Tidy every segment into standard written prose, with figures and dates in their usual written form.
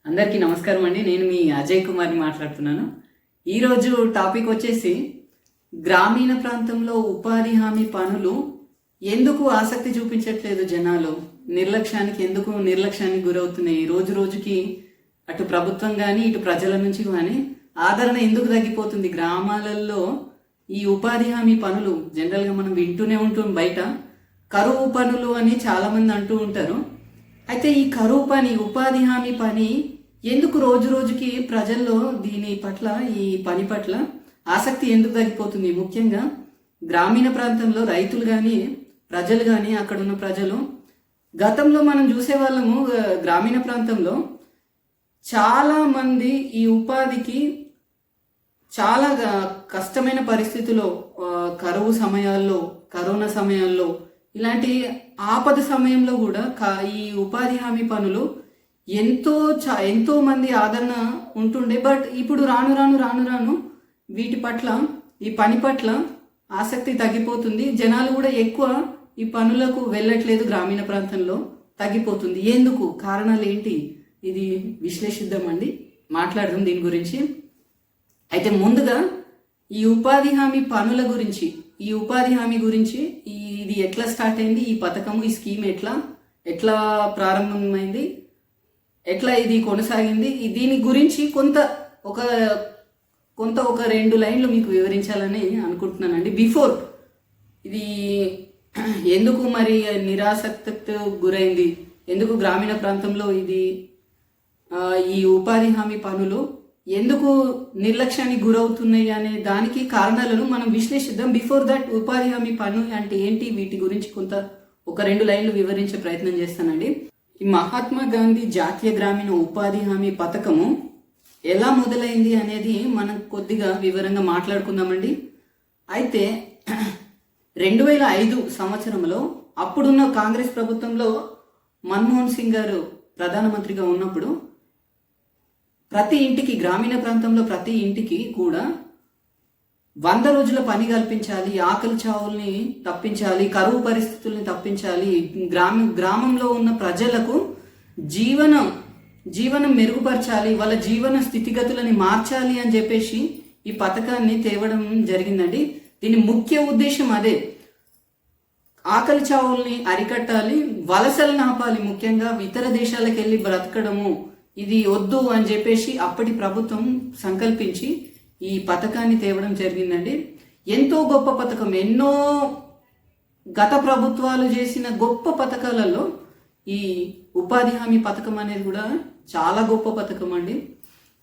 అందరికీ నమస్కారం అండి. నేను మీ అజయ్ కుమార్ని మాట్లాడుతున్నాను. ఈరోజు టాపిక్ వచ్చేసి గ్రామీణ ప్రాంతంలో ఉపాధి హామీ పనులు ఎందుకు ఆసక్తి చూపించట్లేదు, జనాలు నిర్లక్ష్యానికి గురవుతున్నాయి. రోజు రోజుకి అటు ప్రభుత్వం కానీ ఇటు ప్రజల నుంచి కానీ ఆదరణ ఎందుకు తగ్గిపోతుంది? గ్రామాలలో ఈ ఉపాధి హామీ పనులు జనరల్గా మనం వింటూనే ఉంటాం, బయట కరువు పనులు అని చాలామంది అంటూ ఉంటారు. అయితే ఈ కరువు పని, ఉపాధి హామీ పని ఎందుకు రోజు రోజుకి ప్రజల్లో దీని పట్ల, ఈ పని పట్ల ఆసక్తి ఎందుకు తగ్గిపోతుంది? ముఖ్యంగా గ్రామీణ ప్రాంతంలో రైతులు కానీ ప్రజలు కానీ అక్కడున్న ప్రజలు, గతంలో మనం చూసేవాళ్ళము గ్రామీణ ప్రాంతంలో చాలామంది ఈ ఉపాధికి చాలా కష్టమైన పరిస్థితుల్లో, కరువు సమయాల్లో, కరోనా సమయాల్లో, ఇలాంటి ఆపద సమయంలో కూడా ఈ ఉపాధి హామీ పనులు ఎంతో మంది ఆదరణ ఉంటుండే. బట్ ఇప్పుడు రాను రాను వీటి పట్ల, ఈ పని పట్ల ఆసక్తి తగ్గిపోతుంది. జనాలు కూడా ఎక్కువ ఈ పనులకు వెళ్ళట్లేదు, గ్రామీణ ప్రాంతంలో తగ్గిపోతుంది. ఎందుకు? కారణాలు ఏంటి? ఇది విశ్లేషిద్దామండి, మాట్లాడదాం దీని గురించి. అయితే ముందుగా ఈ ఉపాధి హామీ పనుల గురించి, ఈ ఉపాధి హామీ గురించి, ఇది ఎట్లా స్టార్ట్ అయింది, ఈ పథకం, ఈ స్కీమ్ ఎట్లా ప్రారంభమైంది, ఎట్లా ఇది కొనసాగింది, దీని గురించి ఒక 2 లైన్లు మీకు వివరించాలని అనుకుంటున్నానండి. బిఫోర్ ఇది ఎందుకు మరి నిరాసక్తికి గురైంది, ఎందుకు గ్రామీణ ప్రాంతంలో ఈ ఉపాధి హామీ పనులు ఎందుకు నిర్లక్ష్యానికి గురవుతున్నాయి అనే దానికి కారణాలను మనం విశ్లేషిద్దాం. బిఫోర్ దట్, ఉపాధి హామీ పన్ను అంటే ఏంటి, వీటి గురించి ఒక 2 లైన్లు వివరించే ప్రయత్నం చేస్తానండి. ఈ మహాత్మా గాంధీ జాతీయ గ్రామీణ ఉపాధి హామీ పథకము ఎలా మొదలైంది అనేది మనం కొద్దిగా వివరంగా మాట్లాడుకుందామండి. అయితే 2005 సంవత్సరంలో అప్పుడున్న కాంగ్రెస్ ప్రభుత్వంలో మన్మోహన్ సింగ్ గారు ప్రధానమంత్రిగా ఉన్నప్పుడు ప్రతి ఇంటికి, గ్రామీణ ప్రాంతంలో ప్రతి ఇంటికి కూడా 100 రోజుల పని కల్పించాలి, ఆకలి చావుల్ని తప్పించాలి, కరువు పరిస్థితుల్ని తప్పించాలి, గ్రామంలో ఉన్న ప్రజలకు జీవనం మెరుగుపరచాలి, వాళ్ళ జీవన స్థితిగతులని మార్చాలి అని చెప్పేసి ఈ పథకాన్ని తేవడం జరిగిందండి. దీని ముఖ్య ఉద్దేశం అదే. ఆకలి చావుల్ని అరికట్టాలి, వలసలను ఆపాలి, ముఖ్యంగా ఇతర దేశాలకు వెళ్ళి బ్రతకడము ఇది వద్దు అని చెప్పేసి అప్పటి ప్రభుత్వం సంకల్పించి ఈ పథకాన్ని తేవడం జరిగిందండి. ఎంతో గొప్ప పథకం. ఎన్నో గత ప్రభుత్వాలు చేసిన గొప్ప పథకాలలో ఈ ఉపాధి హామీ పథకం అనేది కూడా చాలా గొప్ప పథకం అండి.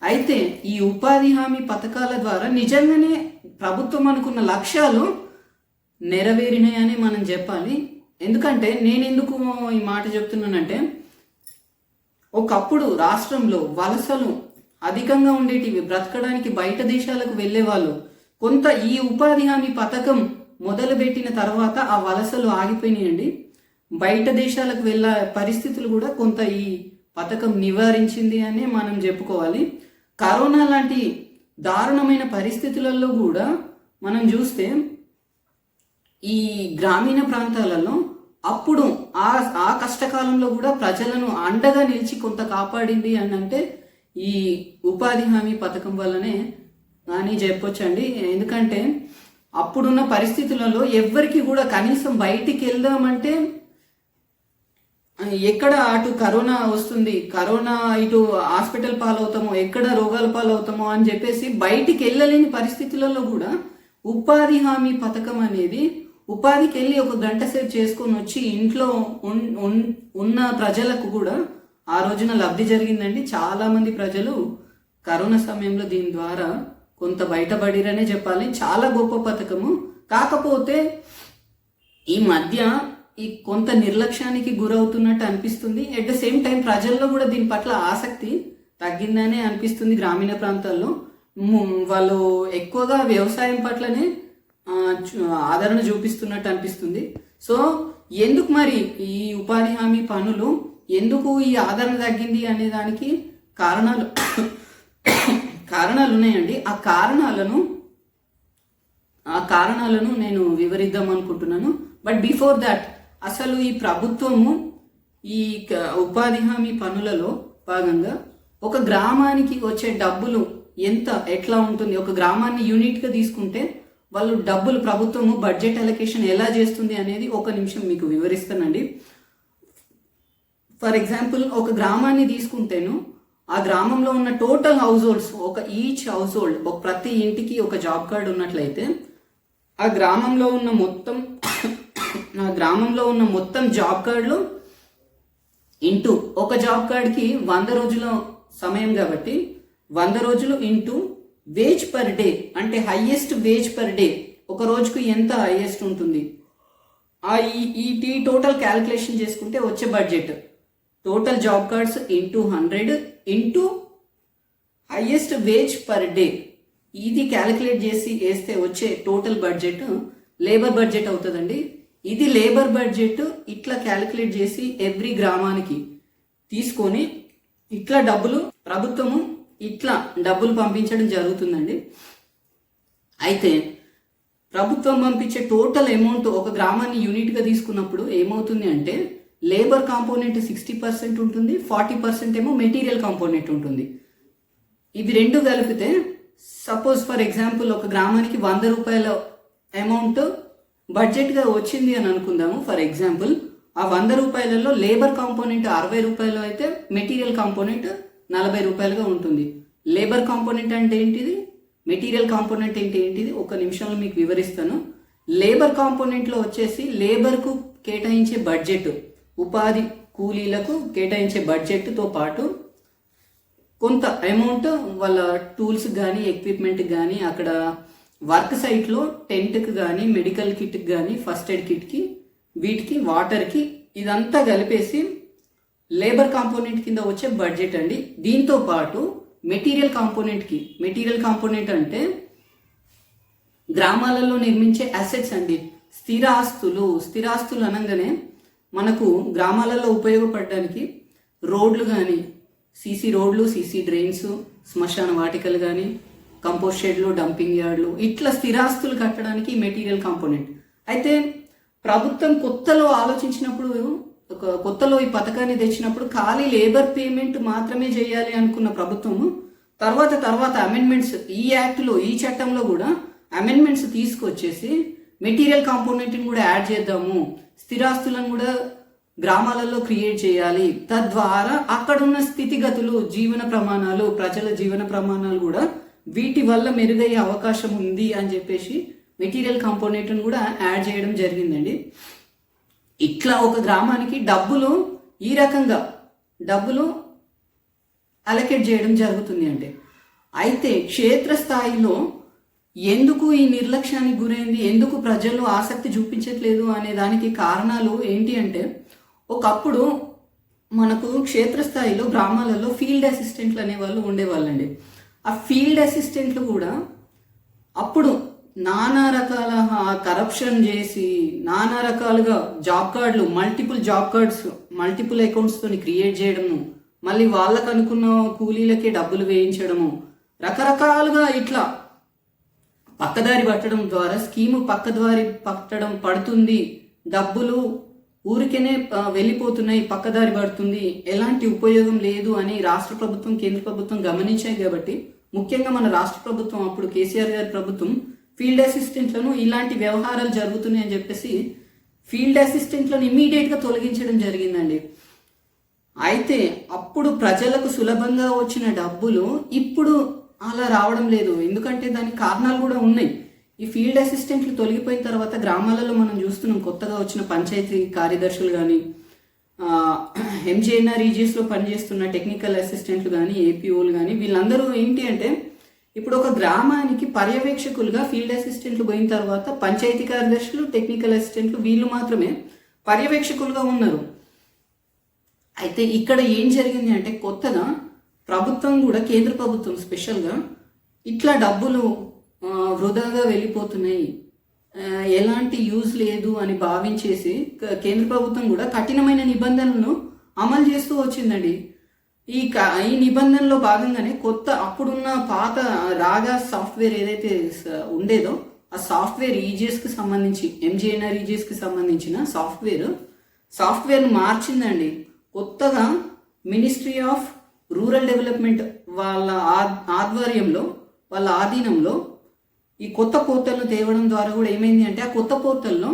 అయితే ఈ ఉపాధి హామీ పథకాల ద్వారా నిజంగానే ప్రభుత్వం అనుకున్న లక్ష్యాలు నెరవేరినాయని మనం చెప్పాలి. ఎందుకంటే నేను ఎందుకు ఈ మాట చెప్తున్నానంటే, ఒకప్పుడు రాష్ట్రంలో వలసలు అధికంగా ఉండేటివి, బ్రతకడానికి బయట దేశాలకు వెళ్ళేవాళ్ళు. ఈ ఉపాధి హామీ పథకం మొదలుపెట్టిన తర్వాత ఆ వలసలు ఆగిపోయినాయండి. బయట దేశాలకు వెళ్ళే పరిస్థితులు కూడా ఈ పథకం నివారించింది అని మనం చెప్పుకోవాలి. కరోనా లాంటి దారుణమైన పరిస్థితులలో కూడా మనం చూస్తే ఈ గ్రామీణ ప్రాంతాలలో అప్పుడు ఆ కష్టకాలంలో కూడా ప్రజలను అండగా నిలిచి కాపాడింది అని అంటే ఈ ఉపాధి హామీ పథకం వల్లనే అని చెప్పొచ్చండి. ఎందుకంటే అప్పుడున్న పరిస్థితులలో ఎవ్వరికి కూడా కనీసం బయటికి వెళ్దామంటే ఎక్కడ అటు కరోనా వస్తుంది, కరోనా ఇటు హాస్పిటల్ పాలవుతామో, ఎక్కడ రోగాల పాలవుతామో అని చెప్పేసి బయటికి వెళ్ళలేని పరిస్థితులలో కూడా ఉపాధి హామీ పథకం అనేది, ఉపాధికి వెళ్ళి 1 గంట సేపు చేసుకొని వచ్చి ఇంట్లో ఉన్న ప్రజలకు కూడా ఆ రోజున లబ్ధి జరిగిందండి. చాలామంది ప్రజలు కరోనా సమయంలో దీని ద్వారా బయటపడిరనే చెప్పాలి. చాలా గొప్ప పథకము. కాకపోతే ఈ మధ్య కొంత నిర్లక్ష్యానికి గురవుతున్నట్టు అనిపిస్తుంది. అట్ ద సేమ్ టైం ప్రజల్లో కూడా దీని పట్ల ఆసక్తి తగ్గిందనే అనిపిస్తుంది. గ్రామీణ ప్రాంతాల్లో వాళ్ళు ఎక్కువగా వ్యవసాయం పట్లనే ఆదరణ చూపిస్తున్నట్టు అనిపిస్తుంది. సో ఎందుకు మరి ఈ ఉపాధి హామీ పనులు ఎందుకు ఈ ఆదరణ తగ్గింది అనే దానికి కారణాలు ఉన్నాయండి. ఆ కారణాలను నేను వివరిద్దాం అనుకుంటున్నాను. బట్ బిఫోర్ దాట్, అసలు ఈ ప్రభుత్వము ఈ ఉపాధి హామీ పనులలో భాగంగా ఒక గ్రామానికి వచ్చే డబ్బులు ఎట్లా ఉంటుంది, ఒక గ్రామాన్ని యూనిట్గా తీసుకుంటే వాళ్ళు డబ్బులు ప్రభుత్వము బడ్జెట్ అలొకేషన్ ఎలా చేస్తుంది అనేది ఒక నిమిషం మీకు వివరిస్తానండి. ఫర్ ఎగ్జాంపుల్ ఒక గ్రామాన్ని తీసుకుంటేను ఆ గ్రామంలో ఉన్న total house holds, each house hold ప్రతి ఇంటికి ఒక జాబ్ కార్డు ఉన్నట్లయితే ఆ గ్రామంలో ఉన్న మొత్తం జాబ్ కార్డులు ఇంటూ ఒక జాబ్ కార్డ్కి 100 రోజుల సమయం కాబట్టి 100 రోజులు ఇంటూ వేజ్ పర్ డే, అంటే హైయెస్ట్ వేజ్ పర్ డే ఒక రోజుకు ఎంత హైయెస్ట్ ఉంటుంది ఈ టోటల్ క్యాల్కులేషన్ చేసుకుంటే వచ్చే budget total job cards into 100 into highest wage per day, ఇది క్యాలిక్యులేట్ చేసి వేస్తే వచ్చే టోటల్ బడ్జెట్ లేబర్ బడ్జెట్ అవుతుందండి. ఇది లేబర్ బడ్జెట్ ఇట్లా క్యాలిక్యులేట్ చేసి ఎవ్రీ గ్రామానికి తీసుకొని ఇట్లా ప్రభుత్వము ఇట్లా డబ్బులు పంపించడం జరుగుతుందండి. అయితే ప్రభుత్వం పంపించే టోటల్ అమౌంట్ ఒక గ్రామాన్ని యూనిట్గా తీసుకున్నప్పుడు ఏమవుతుంది అంటే లేబర్ కాంపోనెంట్ 60% ఉంటుంది, 40% ఏమో మెటీరియల్ కాంపోనెంట్ ఉంటుంది. ఇవి రెండు కలిపితే సపోజ్ ఫర్ ఎగ్జాంపుల్ ఒక గ్రామానికి 100 రూపాయల అమౌంట్ బడ్జెట్గా వచ్చింది అని అనుకుందాము. ఫర్ ఎగ్జాంపుల్ ఆ 100 రూపాయలలో లేబర్ కాంపోనెంట్ 60 రూపాయలు అయితే మెటీరియల్ కాంపోనెంట్ 40 రూపాయలుగా ఉంటుంది. లేబర్ కాంపోనెంట్ అంటే ఏంటిది, మెటీరియల్ కాంపోనెంట్ అంటే ఏంటిది ఒక నిమిషంలో మీకు వివరిస్తాను. లేబర్ కాంపోనెంట్లో వచ్చేసి లేబర్కు కేటాయించే బడ్జెట్, ఉపాధి కూలీలకు కేటాయించే బడ్జెట్తో పాటు కొంత అమౌంట్ వాళ్ళ టూల్స్ కానీ ఎక్విప్మెంట్ కానీ అక్కడ వర్క్ సైట్లో టెంట్కి కానీ మెడికల్ కిట్కి కానీ ఫస్ట్ ఎయిడ్ కిట్కి వీటికి వాటర్కి ఇదంతా కలిపేసి లేబర్ కాంపోనెంట్ కింద వచ్చే బడ్జెట్ అండి. దీంతో పాటు మెటీరియల్ కాంపోనెంట్ అంటే గ్రామాలలో నిర్మించే అసెట్స్ అండి, స్థిరాస్తులు అనగానే మనకు గ్రామాలలో ఉపయోగపడడానికి రోడ్లు కానీ సీసీ రోడ్లు, సీసీ డ్రైన్స్, శ్మశాన వాటికలు కానీ కంపోస్ట్ షెడ్లు, డంపింగ్ యార్డ్లు, ఇట్లా స్థిరాస్తులు కట్టడానికి మెటీరియల్ కాంపోనెంట్. అయితే ప్రభుత్వం కొత్తలో ఈ పథకాన్ని తెచ్చినప్పుడు ఖాళీ లేబర్ పేమెంట్ మాత్రమే చేయాలి అనుకున్న ప్రభుత్వము తర్వాత అమెండ్మెంట్స్ ఈ చట్టంలో కూడా అమెండ్మెంట్స్ తీసుకొచ్చేసి మెటీరియల్ కాంపోనెంట్ని కూడా యాడ్ చేద్దాము, స్థిరాస్తులను కూడా గ్రామాలలో క్రియేట్ చేయాలి, తద్వారా అక్కడున్న స్థితిగతులు, ప్రజల జీవన ప్రమాణాలు కూడా వీటి వల్ల మెరుగయ్యే అవకాశం ఉంది అని చెప్పేసి మెటీరియల్ కాంపోనెంట్ను కూడా యాడ్ చేయడం జరిగిందండి. ఇట్లా ఒక గ్రామానికి ఈ రకంగా డబ్బులు అలొకేట్ చేయడం జరుగుతుంది అంటే. అయితే క్షేత్రస్థాయిలో ఎందుకు ఈ నిర్లక్ష్యానికి గురైంది, ఎందుకు ప్రజలు ఆసక్తి చూపించట్లేదు అనే దానికి కారణాలు ఏంటి అంటే, ఒకప్పుడు మనకు క్షేత్రస్థాయిలో గ్రామాలలో ఫీల్డ్ అసిస్టెంట్లు అనేవాళ్ళు ఉండేవాళ్ళండి. ఆ ఫీల్డ్ అసిస్టెంట్లు కూడా అప్పుడు నానా రకాల కరప్షన్ చేసి నానా రకాలుగా జాబ్ కార్డులు, మల్టిపుల్ అకౌంట్స్తో క్రియేట్ చేయడము, మళ్ళీ వాళ్ళకు అనుకున్న కూలీలకే డబ్బులు వేయించడము, రకరకాలుగా ఇట్లా పక్కదారి పట్టడం ద్వారా స్కీము పడుతుంది, డబ్బులు ఊరికేనే వెళ్ళిపోతున్నాయి, పక్కదారి పడుతుంది, ఎలాంటి ఉపయోగం లేదు అని రాష్ట్ర ప్రభుత్వం, కేంద్ర ప్రభుత్వం గమనించాయి. కాబట్టి ముఖ్యంగా మన రాష్ట్ర ప్రభుత్వం, అప్పుడు కేసీఆర్ గారి ప్రభుత్వం ఫీల్డ్ అసిస్టెంట్లను ఇలాంటి వ్యవహారాలు జరుగుతున్నాయి అని చెప్పేసి ఫీల్డ్ అసిస్టెంట్లను ఇమ్మీడియట్గా తొలగించడం జరిగిందండి. అయితే అప్పుడు ప్రజలకు సులభంగా వచ్చిన డబ్బులు ఇప్పుడు అలా రావడం లేదు. ఎందుకంటే దానికి కారణాలు కూడా ఉన్నాయి. ఈ ఫీల్డ్ అసిస్టెంట్లు తొలగిపోయిన తర్వాత గ్రామాలలో మనం చూస్తున్నాం, కొత్తగా వచ్చిన పంచాయతీ కార్యదర్శులు కానీ, ఎంజేఎన్ఆర్ఈజీఎస్లో పనిచేస్తున్న టెక్నికల్ అసిస్టెంట్లు కానీ, ఏపీఓలు కానీ, వీళ్ళందరూ ఏంటి అంటే ఇప్పుడు ఒక గ్రామానికి పర్యవేక్షకులుగా ఫీల్డ్ అసిస్టెంట్లు పోయిన తర్వాత పంచాయతీ కార్యదర్శులు, టెక్నికల్ అసిస్టెంట్లు వీళ్ళు మాత్రమే పర్యవేక్షకులుగా ఉన్నారు. అయితే ఇక్కడ ఏం జరిగింది అంటే కొత్తగా ప్రభుత్వం కూడా, కేంద్ర ప్రభుత్వం స్పెషల్గా ఇట్లా డబ్బులు వృధాగా వెళ్ళిపోతున్నాయి, ఎలాంటి యూజ్ లేదు అని భావించేసి కేంద్ర ప్రభుత్వం కూడా కఠినమైన నిబంధనలను అమలు చేస్తూ వచ్చిందండి. ఈ నిబంధనలో భాగంగానే అప్పుడున్న పాత రాగా సాఫ్ట్వేర్ ఏదైతే ఉండేదో ఆ సాఫ్ట్వేర్ ఈజీఎస్కి సంబంధించి, ఎంజీఎన్ఆర్ ఈజీఎస్కి సంబంధించిన సాఫ్ట్వేర్ను మార్చిందండి. కొత్తగా మినిస్ట్రీ ఆఫ్ రూరల్ డెవలప్మెంట్ వాళ్ళ ఆధ్వర్యంలో, వాళ్ళ ఆధీనంలో ఈ కొత్త పోర్టల్ను తేవడం ద్వారా కూడా ఏమైంది అంటే ఆ కొత్త పోర్టల్లో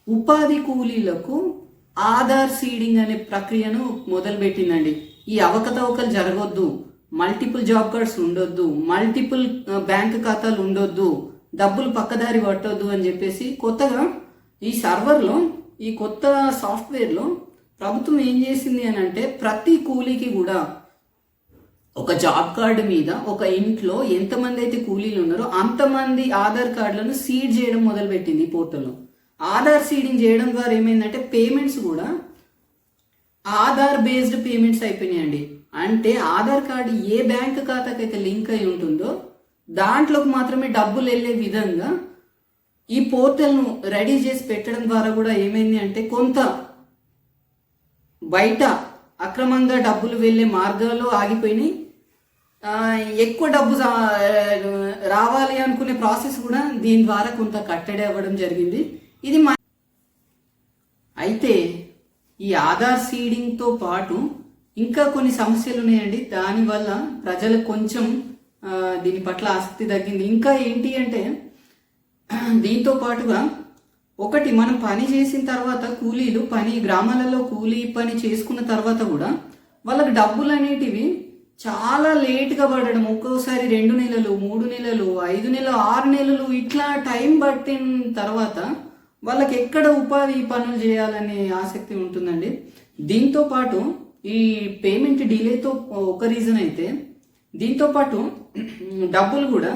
ఉపాధి కూలీలకు ఆధార్ సీడింగ్ అనే ప్రక్రియను మొదలుపెట్టిందండి. ఈ అవకతవకలు జరగొద్దు, మల్టిపుల్ జాబ్ కార్డ్స్ ఉండొద్దు, మల్టిపుల్ బ్యాంక్ ఖాతాలు ఉండొద్దు, డబ్బులు పక్కదారి పట్టొద్దు అని చెప్పేసి కొత్తగా ఈ సర్వర్లో, ఈ కొత్త సాఫ్ట్వేర్లో ప్రభుత్వం ఏం చేసింది అని అంటే ప్రతి కూలీకి కూడా ఒక జాబ్ కార్డు మీద ఒక ఇంట్లో ఎంతమంది అయితే కూలీలు ఉన్నారో అంతమంది ఆధార్ కార్డులను సీడ్ చేయడం మొదలుపెట్టింది ఈ పోర్టల్లో. ఆధార్ సీడింగ్ చేయడం ద్వారా ఏమైందంటే పేమెంట్స్ కూడా ఆధార్ బేస్డ్ పేమెంట్స్ అయిపోయినాయండి. అంటే ఆధార్ కార్డు ఏ బ్యాంక్ ఖాతాకైతే లింక్ అయి ఉంటుందో దాంట్లోకి మాత్రమే డబ్బులు వెళ్ళే విధంగా ఈ పోర్టల్ను రెడీ చేసి పెట్టడం ద్వారా కూడా ఏమైంది అంటే కొంత బయట అక్రమంగా డబ్బులు వెళ్ళే మార్గాలు ఆగిపోయినాయి. ఎక్కువ డబ్బు రావాలి అనుకునే ప్రాసెస్ కూడా దీని ద్వారా కొంత కట్టడి అవ్వడం జరిగింది. ఇది అయితే ఈ ఆధార్ సీడింగ్తో పాటు ఇంకా కొన్ని సమస్యలు ఉన్నాయండి. దానివల్ల ప్రజలకు కొంచెం దీని పట్ల ఆసక్తి తగ్గింది. ఇంకా ఏంటి అంటే దీంతో పాటుగా ఒకటి, మనం పని చేసిన తర్వాత కూలీలు గ్రామాలలో కూలీ పని చేసుకున్న తర్వాత కూడా వాళ్ళకి డబ్బులు అనేటివి చాలా లేట్గా పడడం, ఒక్కోసారి 2 నెలలు, 3 నెలలు, 5 నెలలు, 6 నెలలు ఇట్లా టైం పట్టిన తర్వాత వాళ్ళకి ఎక్కడ ఉపాధి పనులు చేయాలనే ఆసక్తి ఉంటుందండి. దీంతో పాటు ఈ పేమెంట్ డిలేతో ఒక రీజన్ అయితే, దీంతో పాటు డబ్బులు కూడా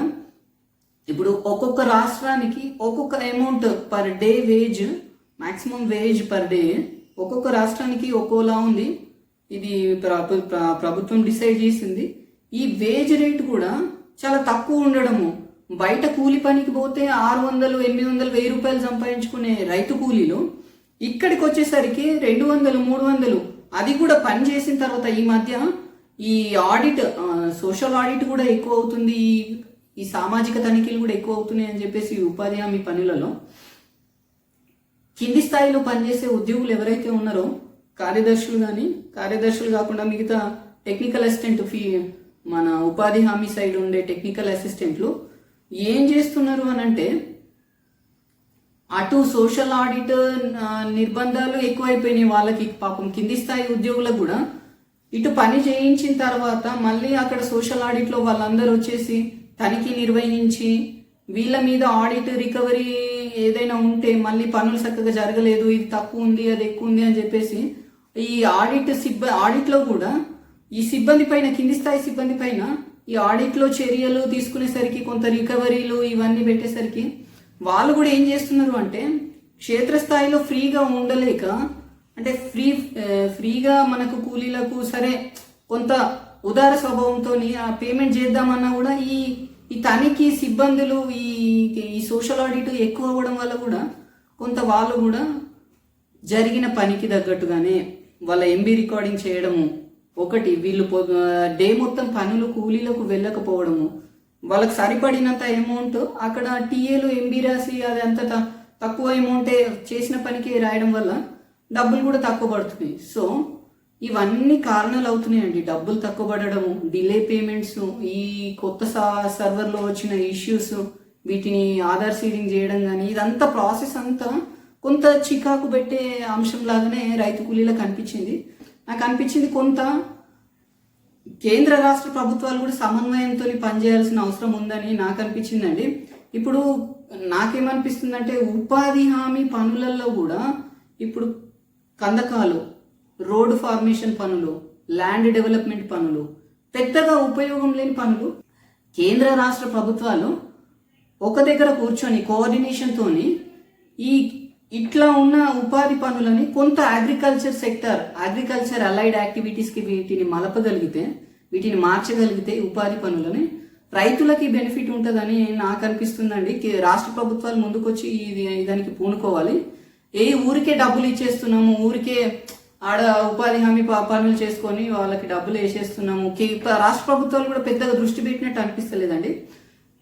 ఇప్పుడు ఒక్కొక్క రాష్ట్రానికి ఒక్కొక్క amount per day wage, maximum wage per day ఒక్కొక్క రాష్ట్రానికి ఒక్కోలా ఉంది. ఇది ప్రభుత్వం డిసైడ్ చేసింది. ఈ వేజ్ రేట్ కూడా చాలా తక్కువ ఉండడము, బయట కూలి పనికి పోతే 600, 800, 1000 రూపాయలు సంపాదించుకునే రైతు కూలీలు ఇక్కడికి వచ్చేసరికి 200, 300, అది కూడా పని చేసిన తర్వాత ఈ మధ్య ఈ ఆడిట్, సోషల్ ఆడిట్ కూడా ఎక్కువ అవుతుంది, ఈ సామాజిక తనిఖీలు కూడా ఎక్కువ అవుతున్నాయి అని చెప్పేసి ఉపాధి హామీ పనులలో కింది స్థాయిలో పనిచేసే ఉద్యోగులు ఎవరైతే ఉన్నారో కార్యదర్శులు కాకుండా మిగతా టెక్నికల్ అసిస్టెంట్ మన ఉపాధి హామీ సైడ్ ఉండే టెక్నికల్ అసిస్టెంట్లు ఏం చేస్తున్నారు అని అంటే అటు సోషల్ ఆడిట్ నిర్బంధాలు ఎక్కువైపోయినాయి వాళ్ళకి. పాపం కింది స్థాయి ఉద్యోగులకు కూడా ఇటు పని చేయించిన తర్వాత మళ్ళీ అక్కడ సోషల్ ఆడిట్లో వాళ్ళందరూ వచ్చేసి తనిఖీ నిర్వహించి వీళ్ళ మీద ఆడిట్ రికవరీ ఏదైనా ఉంటే మళ్ళీ పనులు చక్కగా జరగలేదు, ఇది తక్కువ ఉంది, అది ఎక్కువ ఉంది అని చెప్పేసి ఈ ఆడిట్లో కూడా ఈ సిబ్బంది పైన, కింది స్థాయి సిబ్బంది పైన ఈ ఆడిట్లో చర్యలు తీసుకునేసరికి కొంత రికవరీలు ఇవన్నీ పెట్టేసరికి వాళ్ళు కూడా ఏం చేస్తున్నారు అంటే క్షేత్రస్థాయిలో ఫ్రీగా ఉండలేక, అంటే ఫ్రీగా మనకు కూలీలకు సరే కొంత ఉదార స్వభావంతో ఆ పేమెంట్ చేద్దామన్నా కూడా ఈ తనిఖీ సిబ్బందులు ఈ సోషల్ ఆడిట్ ఎక్కువ అవ్వడం వల్ల కూడా కొంత వాళ్ళు కూడా జరిగిన పనికి తగ్గట్టుగానే వాళ్ళ ఎంబీ రికార్డింగ్ చేయడము, ఒకటి వీళ్ళు డే మొత్తం పనులు కూలీలకు వెళ్ళకపోవడము, వాళ్ళకి సరిపడినంత అమౌంట్ అక్కడ టీఏలు ఎంబీ రాసి అది అంత తక్కువ అమౌంటే చేసిన పనికి రాయడం వల్ల డబ్బులు కూడా తక్కువ పడుతున్నాయి. సో ఇవన్నీ కారణాలు అవుతున్నాయండి. డబ్బులు తక్కువ పడడము, డిలే పేమెంట్స్, ఈ కొత్త సర్వర్లో వచ్చిన ఇష్యూస్, వీటిని ఆధార్ సీడింగ్ చేయడం కానీ ఇదంతా ప్రాసెస్ అంతా కొంత చికాకు పెట్టే అంశం లాగానే రైతు కూలీలకు అనిపించింది. నాకు అనిపించింది కొంత కేంద్ర రాష్ట్ర ప్రభుత్వాలు కూడా సమన్వయంతో పనిచేయాల్సిన అవసరం ఉందని నాకు అనిపించిందండి. ఇప్పుడు నాకేమనిపిస్తుందంటే ఉపాధి హామీ పనులలో కూడా ఇప్పుడు కందకాలు, రోడ్డు ఫార్మేషన్ పనులు, ల్యాండ్ డెవలప్మెంట్ పనులు, పెద్దగా ఉపయోగం లేని పనులు కేంద్ర రాష్ట్ర ప్రభుత్వాలు ఒక దగ్గర కూర్చొని కోఆర్డినేషన్తోని ఇట్లా ఉన్న ఉపాధి పనులని కొంత అగ్రికల్చర్ అలైడ్ యాక్టివిటీస్కి వీటిని మలపగలిగితే, వీటిని మార్చగలిగితే ఉపాధి పనులని రైతులకి బెనిఫిట్ ఉంటుందని నాకు అనిపిస్తుందండి. రాష్ట్ర ప్రభుత్వాలు ముందుకొచ్చి దానికి పూనుకోవాలి. ఊరికే డబ్బులు ఇచ్చేస్తున్నాము, ఊరికే ఆడ ఉపాధి హామీ పనులు చేసుకొని వాళ్ళకి డబ్బులు వేసేస్తున్నాము. రాష్ట్ర ప్రభుత్వాలు కూడా పెద్దగా దృష్టి పెట్టినట్టు అనిపిస్తలేదండి.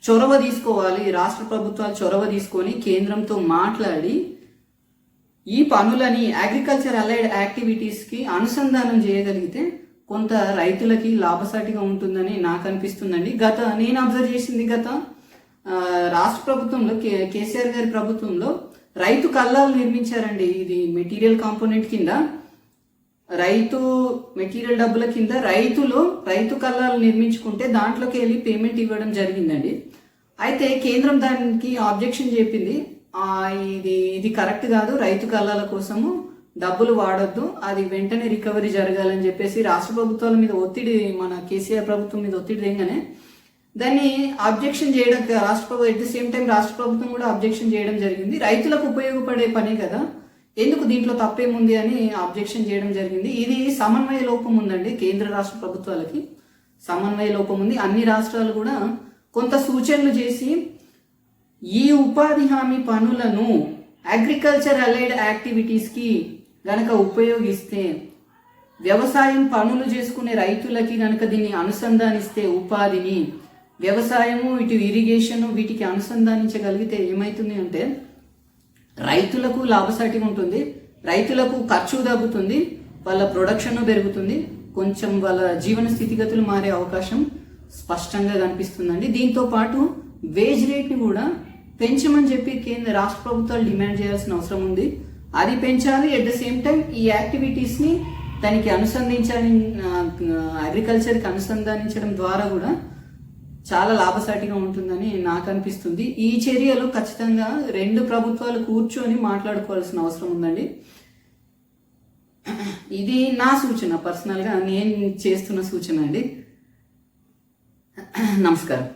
చొరవ తీసుకోవాలి, రాష్ట్ర ప్రభుత్వాలు చొరవ తీసుకొని కేంద్రంతో మాట్లాడి ఈ పనులని అగ్రికల్చర్ అలైడ్ యాక్టివిటీస్కి అనుసంధానం చేయగలిగితే కొంత రైతులకి లాభసాటిగా ఉంటుందని నాకు అనిపిస్తుందండి. నేను అబ్జర్వ్ చేసింది రాష్ట్ర ప్రభుత్వంలో కేసీఆర్ గారి ప్రభుత్వంలో రైతు కల్లాలు నిర్మించారండి. ఇది మెటీరియల్ కాంపోనెంట్ కింద రైతు మెటీరియల్ డబ్బుల కింద రైతు కల్లాలు నిర్మించుకుంటే దాంట్లోకి వెళ్ళి పేమెంట్ ఇవ్వడం జరిగిందండి. అయితే కేంద్రం దానికి ఆబ్జెక్షన్ చెప్పింది. ఇది కరెక్ట్ కాదు, రైతు కల్లాల కోసము డబ్బులు వాడొద్దు, అది వెంటనే రికవరీ జరగాలని చెప్పేసి రాష్ట్ర ప్రభుత్వాల మీద మన కేసీఆర్ ప్రభుత్వం మీద ఒత్తిడి తెగానే దాన్ని ఆబ్జెక్షన్ చేయడం ఎట్ ది సేమ్ టైం రాష్ట్ర ప్రభుత్వం కూడా ఆబ్జెక్షన్ చేయడం జరిగింది. రైతులకు ఉపయోగపడే పనే కదా, ఎందుకు దీంట్లో తప్పేముంది అని ఆబ్జెక్షన్ చేయడం జరిగింది. ఇది సమన్వయ లోపం ఉందండి. కేంద్ర రాష్ట్ర ప్రభుత్వాలకి సమన్వయ లోపం ఉంది. అన్ని రాష్ట్రాలు కూడా కొంత సూచనలు చేసి ఈ ఉపాధి హామీ పనులను అగ్రికల్చర్ అలైడ్ యాక్టివిటీస్కి గనక ఉపయోగిస్తే, వ్యవసాయం పనులు చేసుకునే రైతులకి గనక దీన్ని అనుసంధానిస్తే, ఉపాధిని వ్యవసాయము ఇటు ఇరిగేషన్ వీటికి అనుసంధానించగలిగితే ఏమవుతుంది అంటే రైతులకు లాభసాటిగా ఉంటుంది, రైతులకు ఖర్చు తగ్గుతుంది, వాళ్ళ ప్రొడక్షన్ పెరుగుతుంది, కొంచెం వాళ్ళ జీవన స్థితిగతులు మారే అవకాశం స్పష్టంగా కనిపిస్తుందండి. దీంతో పాటు వేజ్ రేట్ని కూడా పెంచమని చెప్పి రాష్ట్ర ప్రభుత్వాలు డిమాండ్ చేయాల్సిన అవసరం ఉంది. అది పెంచాలి. ఎట్ ద సేమ్ టైం ఈ యాక్టివిటీస్ని దానికి అగ్రికల్చర్కి అనుసంధానించడం ద్వారా కూడా చాలా లాభసాటిగా ఉంటుందని నాకు అనిపిస్తుంది. ఈ చర్యలు ఖచ్చితంగా రెండు ప్రభుత్వాలు కూర్చొని మాట్లాడుకోవాల్సిన అవసరం ఉందండి. ఇది నా సూచన, పర్సనల్గా నేను చేస్తున్న సూచన అండి. నమస్కారం.